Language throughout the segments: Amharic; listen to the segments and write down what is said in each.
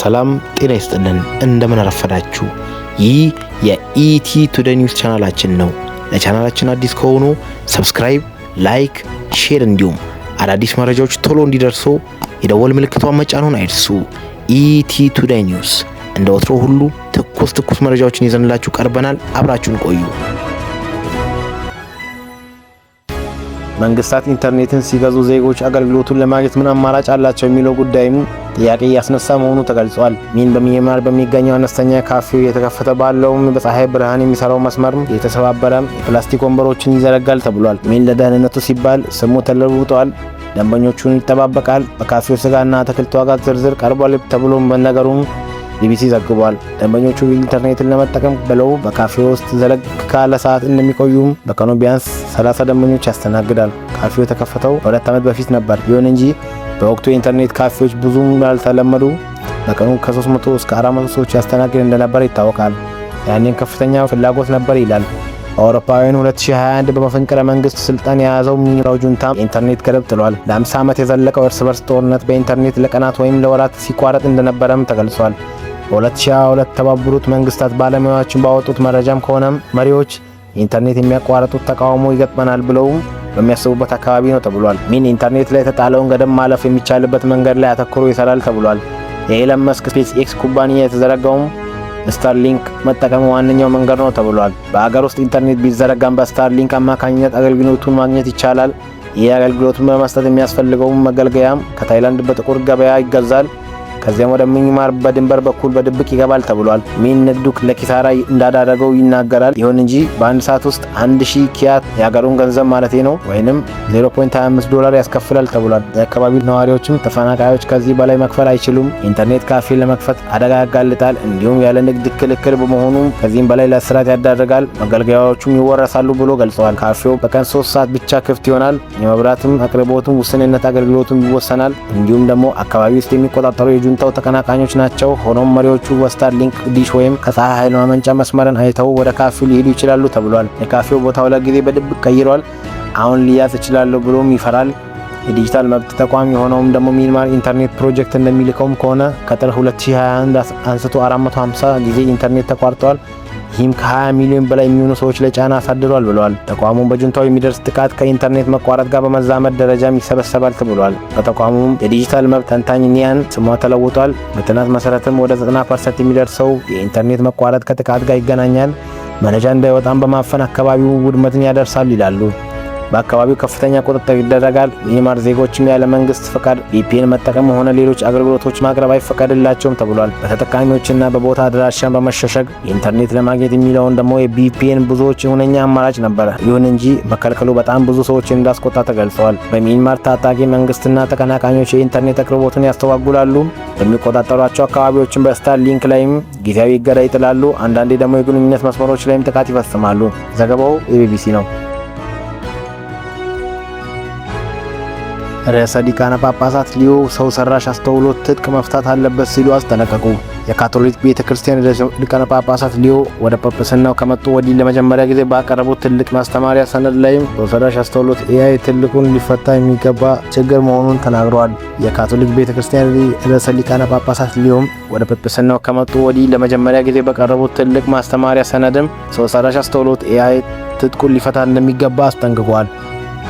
ሰላም ጤና ይስጥልን። እንደምን አረፈዳችሁ። ይህ የኢቲ ቱዴይ ኒውስ ቻናላችን ነው። ለቻናላችን አዲስ ከሆኑ ሰብስክራይብ፣ ላይክ፣ ሼር እንዲሁም አዳዲስ መረጃዎች ቶሎ እንዲደርሱ የደወል ምልክቷን መጫኑን አይርሱ። ኢቲ ቱዴይ ኒውስ እንደ ወትሮ ሁሉ ትኩስ መረጃዎችን ይዘንላችሁ ቀርበናል። አብራችሁን ቆዩ። መንግስታት ኢንተርኔትን ሲገዙ ዜጎች አገልግሎቱን ለማግኘት ምን አማራጭ አላቸው የሚለው ጉዳይም ጥያቄ ያስነሳ መሆኑ ተገልጿል። በሚያንማር በሚገኘው አነስተኛ ካፌው የተከፈተ ባለውም በፀሐይ ብርሃን የሚሰራው መስመር የተሰባበረ የፕላስቲክ ወንበሮችን ይዘረጋል ተብሏል። ለደህንነቱ ሲባል ስሙ ተለውጧል። ደንበኞቹን ይጠባበቃል። በካፌው ስጋና አትክልት ዋጋ ዝርዝር ቀርቧል ተብሎ መነገሩም ቢቢሲ ዘግቧል። ደንበኞቹ ኢንተርኔትን ለመጠቀም ብለው በካፌው ውስጥ ዘለግ ካለ ሰዓት እንደሚቆዩም በቀኑ ቢያንስ 30 ደንበኞች ያስተናግዳል። ካፌው የተከፈተው ከ2 ዓመት በፊት ነበር። ይሁን እንጂ በወቅቱ የኢንተርኔት ካፌዎች ብዙም ያልተለመዱ በቀኑ ከ300 እስከ 400 ሰዎች ያስተናግድ እንደነበር ይታወቃል። ያኔም ከፍተኛ ፍላጎት ነበር ይላል። አውሮፓውያን 2021 በመፈንቅለ መንግስት ስልጣን የያዘው ሚኒራው ጁንታ የኢንተርኔት ገደብ ጥሏል። ለ50 ዓመት የዘለቀው እርስ በርስ ጦርነት በኢንተርኔት ለቀናት ወይም ለወራት ሲቋረጥ እንደነበረም ተገልጿል። በ2022 ተባበሩት መንግስታት ባለሙያዎችን ባወጡት መረጃም ከሆነ መሪዎች ኢንተርኔት የሚያቋርጡት ተቃውሞ ይገጥመናል ብለው በሚያስቡበት አካባቢ ነው ተብሏል። ኢንተርኔት ላይ የተጣለውን ገደብ ማለፍ የሚቻልበት መንገድ ላይ አተኩሮ ይሰራል ተብሏል። የኤለን መስክ ስፔስ ኤክስ ኩባንያ የተዘረጋውም ስታርሊንክ መጠቀም ዋነኛው መንገድ ነው ተብሏል። በአገር ውስጥ ኢንተርኔት ቢዘረጋም በስታርሊንክ አማካኝነት አገልግሎቱን ማግኘት ይቻላል። ይህ አገልግሎቱን በመስጠት የሚያስፈልገው መገልገያም ከታይላንድ በጥቁር ገበያ ይገዛል። ከዚያም ወደ ሚያንማር በድንበር በኩል በድብቅ ይገባል ተብሏል። ንግዱ ለኪሳራ እንዳዳረገው ይናገራል። ይሁን እንጂ በአንድ ሰዓት ውስጥ 1000 ኪያት የሀገሩን ገንዘብ ማለት ነው ወይንም $0.25 ያስከፍላል ተብሏል። የአካባቢው ነዋሪዎችም ተፈናቃዮች ከዚህ በላይ መክፈል አይችሉም። ኢንተርኔት ካፌ ለመክፈት አደጋ ያጋልጣል፣ እንዲሁም ያለ ንግድ ክልክል በመሆኑ ከዚህም በላይ ለእስራት ያዳርጋል፣ መገልገያዎቹም ይወረሳሉ ብሎ ገልጸዋል። ካፌው በቀን 3 ሰዓት ብቻ ክፍት ይሆናል። የመብራትም አቅርቦቱም ውስንነት አገልግሎቱም ይወሰናል። እንዲሁም ደግሞ አካባቢ ውስጥ የሚቆጣጠሩ የጁንታው ተቀናቃኞች ናቸው። ሆኖም መሪዎቹ በስታርሊንክ ዲሽ ወይም ከፀሐይ ኃይል ማመንጫ መስመርን አይተው ወደ ካፌው ሊሄዱ ይችላሉ ተብሏል። የካፌው ቦታው ለጊዜ በድብቅ ቀይሯል። አሁን ሊያዝ ይችላል ብሎም ይፈራል። የዲጂታል መብት ተቋም የሆነውም ደግሞ ሚያንማር ኢንተርኔት ፕሮጀክት እንደሚልከውም ከሆነ ከጥር 2021 አንስቶ 450 ጊዜ ኢንተርኔት ተቋርጧል። ይህም ከ20 ሚሊዮን በላይ የሚሆኑ ሰዎች ላይ ጫና አሳድሯል ብለዋል። ተቋሙም በጁንታው የሚደርስ ጥቃት ከኢንተርኔት መቋረጥ ጋር በመዛመድ ደረጃም ይሰበሰባል ተብሏል። በተቋሙም የዲጂታል መብት ተንታኝ ኒያን ስሟ ተለውጧል። በጥናት መሰረትም ወደ 90% የሚደርሰው የኢንተርኔት መቋረጥ ከጥቃት ጋር ይገናኛል። መረጃ እንዳይወጣም በማፈን አካባቢው ውድመትን ያደርሳል ይላሉ። በአካባቢው ከፍተኛ ቁጥጥር ይደረጋል። ሚያንማር ዜጎችም ያለ መንግስት ፈቃድ ቪፒኤን መጠቀም ሆነ ሌሎች አገልግሎቶች ማቅረብ አይፈቀድላቸውም ተብሏል። በተጠቃሚዎችና በቦታ አድራሻን በመሸሸግ ኢንተርኔት ለማግኘት የሚለውን ደግሞ የቪፒኤን ብዙዎች ሁነኛ አማራጭ ነበር። ይሁን እንጂ መከልከሉ በጣም ብዙ ሰዎችን እንዳስቆጣ ተገልጸዋል። በሚያንማር ታጣቂ መንግስትና ተቀናቃኞች የኢንተርኔት አቅርቦትን ያስተዋጉላሉ። በሚቆጣጠሯቸው አካባቢዎችን በስታርሊንክ ላይም ጊዜያዊ እገዳ ይጥላሉ። አንዳንዴ ደግሞ የግንኙነት መስመሮች ላይም ጥቃት ይፈጽማሉ። ዘገባው የቢቢሲ ነው። ርዕሰ ሊቃነ ጳጳሳት ሊዮ ሰው ሰራሽ አስተውሎት ትጥቅ መፍታት አለበት ሲሉ አስጠነቀቁ። የካቶሊክ ቤተክርስቲያን ሊቃነ ጳጳሳት ሊዮ ወደ ጵጵስናው ከመጡ ወዲህ ለመጀመሪያ ጊዜ ባቀረቡት ትልቅ ማስተማሪያ ሰነድ ላይም ሰው ሰራሽ አስተውሎት ኤአይ ትልቁን ሊፈታ የሚገባ ችግር መሆኑን ተናግረዋል። የካቶሊክ ቤተክርስቲያን ርዕሰ ሊቃነ ጳጳሳት ሊዮም ወደ ጵጵስናው ከመጡ ወዲህ ለመጀመሪያ ጊዜ ባቀረቡት ትልቅ ማስተማሪያ ሰነድም ሰው ሰራሽ አስተውሎት ኤአይ ትጥቁን ሊፈታ እንደሚገባ አስጠንቅቋል።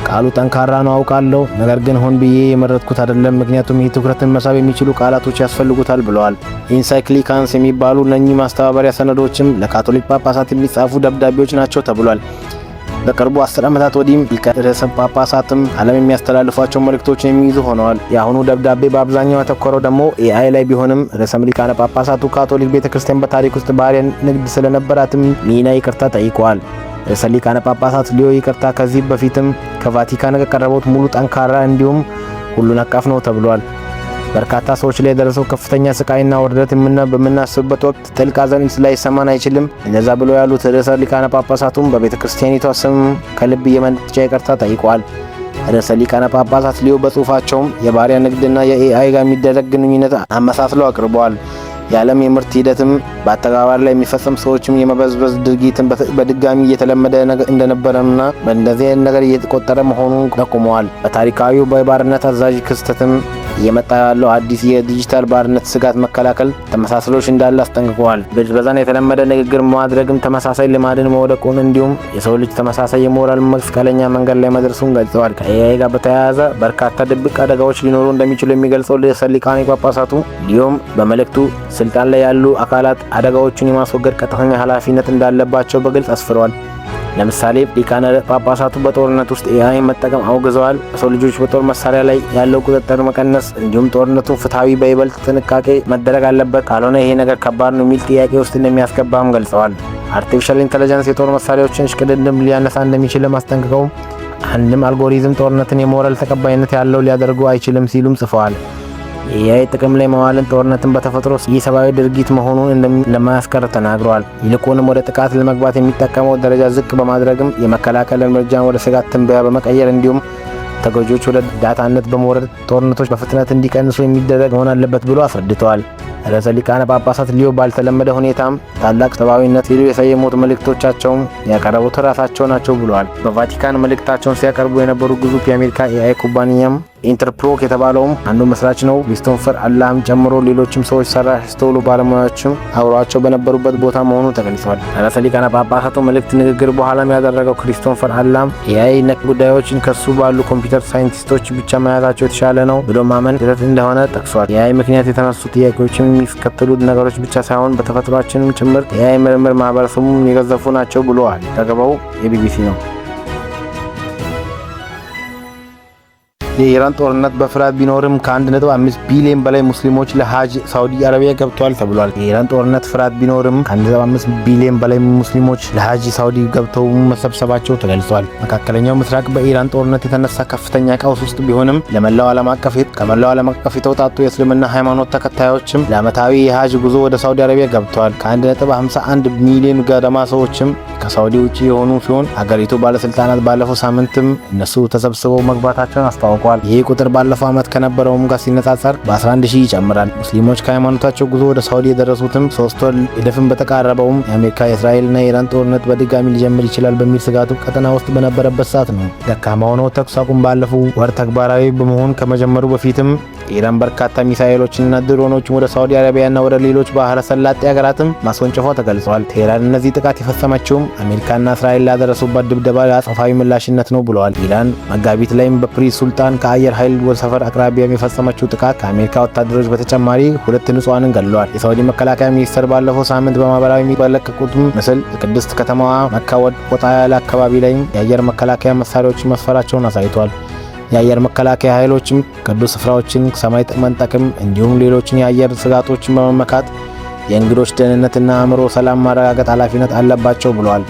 ቃሉ ጠንካራ ነው አውቃለሁ፣ ነገር ግን ሆን ብዬ የመረጥኩት አይደለም፣ ምክንያቱም ይህ ትኩረትን መሳብ የሚችሉ ቃላቶች ያስፈልጉታል ብለዋል። ኢንሳይክሊካንስ የሚባሉ እነኚህ ማስተባበሪያ ሰነዶችም ለካቶሊክ ጳጳሳት የሚጻፉ ደብዳቤዎች ናቸው ተብሏል። በቅርቡ 10 ዓመታት ወዲህም ርዕሰ ጳጳሳትም ዓለም የሚያስተላልፏቸው መልእክቶችን የሚይዙ ሆነዋል። የአሁኑ ደብዳቤ በአብዛኛው ያተኮረው ደግሞ ኤአይ ላይ ቢሆንም ርዕሰ ሊቃነ ጳጳሳቱ ካቶሊክ ቤተክርስቲያን በታሪክ ውስጥ ባሪያ ንግድ ስለነበራትም ሚና ይቅርታ ጠይቀዋል። ርዕሰ ሊቃነ ጳጳሳት ሊዮ ይቅርታ ከዚህ በፊትም ከቫቲካን የቀረበው ሙሉ ጠንካራ እንዲሁም ሁሉን አቀፍ ነው ተብሏል። በርካታ ሰዎች ላይ የደረሰው ከፍተኛ ስቃይና ውርደት በምናስብበት ወቅት ጥልቅ ሐዘን ላይሰማን አይችልም። እንደዛ ብሎ ያሉት ርዕሰ ሊቃነ ጳጳሳቱም በቤተክርስቲያኒቷ ስም ከልብ የመነጨ ይቅርታ ጠይቀዋል። ርዕሰ ሊቃነ ጳጳሳት ሊዮ በጽሑፋቸውም የባሪያ ንግድና የኤአይ ጋር የሚደረግ ግንኙነት አመሳስለው አቅርበዋል። የዓለም የምርት ሂደትም በአተገባበር ላይ የሚፈጸም ሰዎችም የመበዝበዝ ድርጊትን በድጋሚ እየተለመደ እንደነበረና በእንደዚህ ነገር እየተቆጠረ መሆኑን ጠቁመዋል። በታሪካዊው በባርነት አዛዥ ክስተትም እየመጣ ያለው አዲስ የዲጂታል ባርነት ስጋት መከላከል ተመሳሳዮች እንዳለ አስጠንቅቀዋል። ብዝበዛን የተለመደ ንግግር ማድረግም ተመሳሳይ ልማድን መውደቁን እንዲሁም የሰው ልጅ ተመሳሳይ የሞራል መስቀለኛ መንገድ ላይ መድረሱን ገልጸዋል። ከኤአይ ጋር በተያያዘ በርካታ ድብቅ አደጋዎች ሊኖሩ እንደሚችሉ የሚገልጸው ርዕሰ ሊቃነ ጳጳሳቱ እንዲሁም በመልእክቱ ስልጣን ላይ ያሉ አካላት አደጋዎቹን የማስወገድ ቀጥተኛ ኃላፊነት እንዳለባቸው በግልጽ አስፍረዋል። ለምሳሌ ሊቃነ ጳጳሳቱ በጦርነት ውስጥ ኤአይ መጠቀም አውግዘዋል። በሰው ልጆች በጦር መሳሪያ ላይ ያለው ቁጥጥር መቀነስ እንዲሁም ጦርነቱ ፍትሐዊ በይበልጥ ጥንቃቄ መደረግ አለበት፣ ካልሆነ ይሄ ነገር ከባድ ነው የሚል ጥያቄ ውስጥ እንደሚያስገባም ገልጸዋል። አርቲፊሻል ኢንተለጀንስ የጦር መሳሪያዎችን እሽቅድድም ሊያነሳ እንደሚችል አስጠንቅቀው አንድም አልጎሪዝም ጦርነትን የሞራል ተቀባይነት ያለው ሊያደርጉ አይችልም ሲሉም ጽፈዋል። የኤአይ ጥቅም ላይ መዋልን ጦርነትን በተፈጥሮ የሰብአዊ ድርጊት መሆኑን እንደማያስቀር ተናግረዋል። ይልቁንም ወደ ጥቃት ለመግባት የሚጠቀመው ደረጃ ዝቅ በማድረግም የመከላከል እርምጃን ወደ ስጋት ትንበያ በመቀየር እንዲሁም ተጎጂዎች ወደ ዳታነት በመውረድ ጦርነቶች በፍጥነት እንዲቀንሱ የሚደረግ መሆን አለበት ብሎ አስረድተዋል። ርዕሰ ሊቃነ ጳጳሳት ሊዮ ባልተለመደ ሁኔታም ታላቅ ሰብአዊነት ሲሉ የሰየሙት መልእክቶቻቸውን ያቀረቡት ራሳቸው ናቸው ብለዋል። በቫቲካን መልእክታቸውን ሲያቀርቡ የነበሩ ግዙፍ የአሜሪካ ኤአይ ኩባንያም ኢንተርፕሮክ የተባለውም አንዱ መስራች ነው። ክሪስቶፈር አላህም ጨምሮ ሌሎችም ሰዎች ሰራሽ ያስተውሉ ባለሙያዎችም አብረዋቸው በነበሩበት ቦታ መሆኑ ተገልጿል። ርዕሰ ሊቃነ ጳጳሳቱ መልእክት ንግግር በኋላም ያደረገው ክሪስቶፈር አላህም ኤአይ ነክ ጉዳዮችን ከሱ ባሉ ኮምፒውተር ሳይንቲስቶች ብቻ መያዛቸው የተሻለ ነው ብሎ ማመን ስህተት እንደሆነ ጠቅሷል። ኤአይ ምክንያት የተነሱ ጥያቄዎችን የሚከተሉት ነገሮች ብቻ ሳይሆን በተፈጥሯችንም ጭምር ኤአይ ምርምር ማህበረሰቡም የገዘፉ ናቸው ብለዋል። ዘገባው የቢቢሲ ነው። የኢራን ጦርነት በፍርሃት ቢኖርም ከ1.5 ቢሊዮን በላይ ሙስሊሞች ለሐጅ ሳውዲ አረቢያ ገብተዋል ተብሏል። የኢራን ጦርነት ፍርሃት ቢኖርም ከ1.5 ቢሊዮን በላይ ሙስሊሞች ለሐጅ ሳውዲ ገብተው መሰብሰባቸው ተገልጿል። መካከለኛው ምስራቅ በኢራን ጦርነት የተነሳ ከፍተኛ ቀውስ ውስጥ ቢሆንም ከመላው ዓለም አቀፍ የተውጣጡ የእስልምና ሃይማኖት ተከታዮችም ለዓመታዊ የሐጅ ጉዞ ወደ ሳውዲ አረቢያ ገብተዋል። ከ1.51 ሚሊዮን ገደማ ሰዎችም ከሳውዲ ውጪ የሆኑ ሲሆን አገሪቱ ባለስልጣናት ባለፈው ሳምንትም እነሱ ተሰብስበው መግባታቸውን አስታውቀዋል። ይህ ቁጥር ባለፈው ዓመት ከነበረውም ጋር ሲነጻጸር በ11000 ይጨምራል። ሙስሊሞች ከሃይማኖታቸው ጉዞ ወደ ሳውዲ የደረሱትም 3 ወር ሊደፍን በተቃረበውም የአሜሪካ የእስራኤልና የኢራን ጦርነት በድጋሚ ሊጀምር ይችላል በሚል ስጋቱ ቀጠና ውስጥ በነበረበት ሰዓት ነው። ደካማ ሆነው ተኩስ አቁም ባለፈው ወር ተግባራዊ በመሆን ከመጀመሩ በፊትም ኢራን በርካታ ሚሳኤሎችንና ድሮኖችን ወደ ሳውዲ አረቢያና ወደ ሌሎች ባህረ ሰላጤ ሀገራትም ማስወንጨፏ ተገልጿል። ቴህራን እነዚህ ጥቃት የፈጸመችውም አሜሪካና እስራኤል ላደረሱበት ድብደባ አጸፋዊ ምላሽነት ነው ብለዋል። ኢራን መጋቢት ላይም በፕሪንስ ሱልጣን ከአየር ኃይል ሰፈር አቅራቢያ የፈጸመችው ጥቃት ከአሜሪካ ወታደሮች በተጨማሪ 2 ንጹሃንን ገድለዋል። የሳውዲ መከላከያ ሚኒስቴር ባለፈው ሳምንት በማህበራዊ የሚለቀቁት ምስል የቅድስት ከተማዋ መካ ወጣ ያለ አካባቢ ላይ የአየር መከላከያ መሳሪያዎች መስፈራቸውን አሳይቷል። የአየር መከላከያ ኃይሎችም ቅዱስ ስፍራዎችን ሰማይ መንጠቅም እንዲሁም ሌሎችን የአየር ስጋቶችን በመመካት የእንግዶች ደህንነትና አእምሮ ሰላም ማረጋገጥ ኃላፊነት አለባቸው ብለዋል።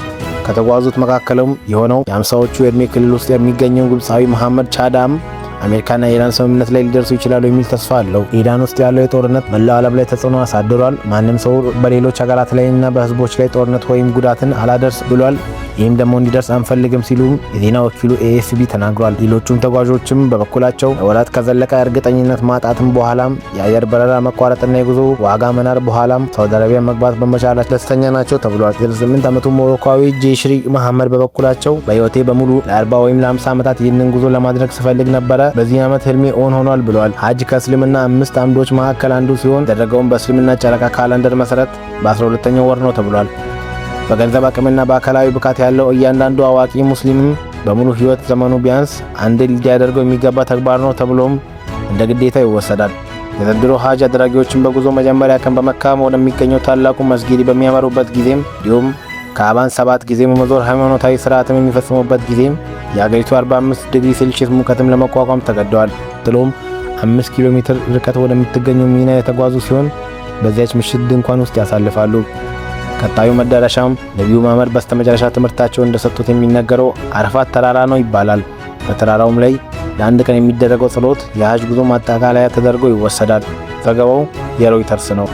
ከተጓዙት መካከልም የሆነው የ50ዎቹ የዕድሜ ክልል ውስጥ የሚገኘው ግብፃዊ መሐመድ ቻዳም አሜሪካና የኢራን ስምምነት ላይ ሊደርሱ ይችላሉ የሚል ተስፋ አለው። ኢራን ውስጥ ያለው የጦርነት መላው ዓለም ላይ ተጽዕኖ አሳድሯል። ማንም ሰው በሌሎች ሀገራት ላይና በህዝቦች ላይ ጦርነት ወይም ጉዳትን አላደርስ ብሏል። ይህም ደግሞ እንዲደርስ አንፈልግም ሲሉ የዜና ወኪሉ ኤኤፍፒ ተናግሯል። ሌሎቹም ተጓዦችም በበኩላቸው ወራት ከዘለቀ እርግጠኝነት ማጣትም በኋላም የአየር በረራ መቋረጥና የጉዞ ዋጋ መናር በኋላም ሳውዲ አረቢያ መግባት በመቻላቸው ደስተኛ ናቸው ተብሏል። 68 ዓመቱ ሞሮኳዊ ጄሽሪ መሐመድ በበኩላቸው በህይወቴ በሙሉ ለ40 ወይም ለ50 ዓመታት ይህንን ጉዞ ለማድረግ ስፈልግ ነበረ። በዚህ ዓመት ህልሜ ኦን ሆኗል ብለዋል። ሐጅ ከእስልምና 5 አምዶች መካከል አንዱ ሲሆን የተደረገውን በእስልምና ጨረቃ ካላንደር መሰረት በ12ኛው ወር ነው ተብሏል። በገንዘብ አቅምና በአካላዊ ብቃት ያለው እያንዳንዱ አዋቂ ሙስሊምም በሙሉ ህይወት ዘመኑ ቢያንስ አንድ ሊያደርገው የሚገባ ተግባር ነው ተብሎም እንደ ግዴታ ይወሰዳል። የዘንድሮ ሐጅ አድራጊዎችን በጉዞ መጀመሪያ ቀን በመካ ወደሚገኘው ታላቁ መስጊድ በሚያመሩበት ጊዜም እንዲሁም ከአባን 7 ጊዜ በመዞር ሃይማኖታዊ ስርዓትም የሚፈጽሙበት ጊዜም የአገሪቱ 45 ዲግሪ ሴልሺየስ ሙቀትም ለመቋቋም ተገደዋል። ጥሎም 5 ኪሎ ሜትር ርቀት ወደምትገኘው ሚና የተጓዙ ሲሆን በዚያች ምሽት ድንኳን ውስጥ ያሳልፋሉ። ቀጣዩ መዳረሻም ነብዩ መሐመድ በስተመጨረሻ ትምህርታቸው እንደሰጡት የሚነገረው አረፋት ተራራ ነው ይባላል። በተራራውም ላይ ለአንድ ቀን የሚደረገው ጸሎት የሐጅ ጉዞ ማጠቃለያ ተደርጎ ይወሰዳል። ዘገባው የሮይተርስ ነው።